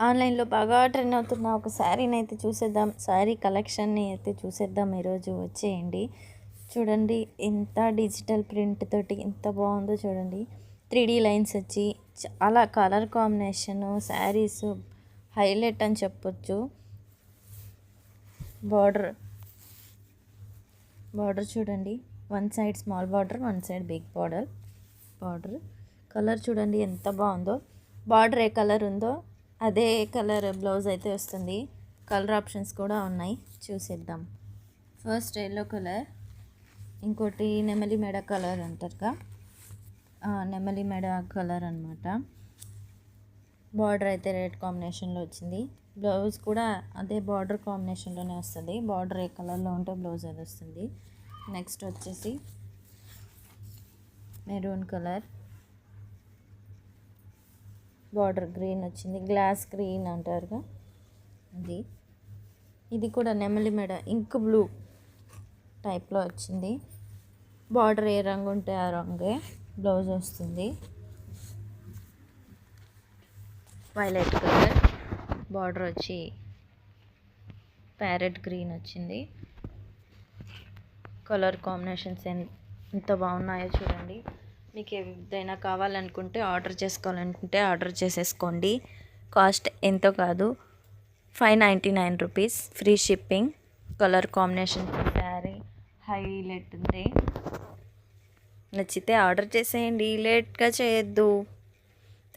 ఆన్లైన్లో బాగా ట్రెండ్ అవుతున్న ఒక శారీని అయితే చూసేద్దాం. శారీ కలెక్షన్ని అయితే చూసేద్దాం. ఈరోజు వచ్చేయండి. చూడండి ఎంత డిజిటల్ ప్రింట్ తోటి ఎంత బాగుందో చూడండి. 3D లైన్స్ వచ్చి చాలా కలర్ కాంబినేషను శారీస్ హైలైట్ అని చెప్పొచ్చు. బార్డర్ చూడండి, one side small border, one side big border. Colour చూడండి ఎంత బాగుందో. బార్డర్ ఏ కలర్ ఉందో అదే కలర్ బ్లౌజ్ అయితే వస్తుంది. కలర్ ఆప్షన్స్ కూడా ఉన్నాయి, చూసేద్దాం. ఫస్ట్ ఎల్లో కలర్, ఇంకోటి నెమలి మెడ కలర్ అంటారుగా, నెమలి మెడ కలర్ అనమాట. బార్డర్ అయితే రెడ్ కాంబినేషన్లో వచ్చింది. బ్లౌజ్ కూడా అదే బార్డర్ కాంబినేషన్లోనే వస్తుంది. బార్డర్ ఏ కలర్లో ఉంటే బ్లౌజ్ అది వస్తుంది. నెక్స్ట్ వచ్చేసి మెరూన్ కలర్, బార్డర్ గ్రీన్ వచ్చింది. గ్లాస్ గ్రీన్ అంటారుగా అది. ఇది కూడా నెమలి మెడ ఇంక్ బ్లూ టైప్లో వచ్చింది. బార్డర్ ఏ రంగు ఉంటే ఆ రంగే బ్లౌజ్ వస్తుంది. వైలెట్ కలర్, బార్డర్ వచ్చి ప్యారెట్ గ్రీన్ వచ్చింది. కలర్ కాంబినేషన్స్ ఎంత బాగున్నాయో చూడండి. మీకు ఏదైనా కావాలనుకుంటే ఆర్డర్ చేసేసుకోండి. కాస్ట్ ఎంతో కాదు, 599 rupees, free shipping. Colour combination sari highlight ఉంది. నచ్చితే ఆర్డర్ చేసేయండి, లేట్గా చేయొద్దు.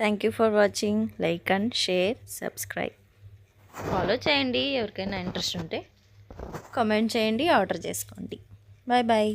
Thank you for watching. Like and share, subscribe, follow చేయండి. ఎవరికైనా ఇంట్రెస్ట్ ఉంటే కామెంట్ చేయండి, ఆర్డర్ చేసుకోండి. Bye bye.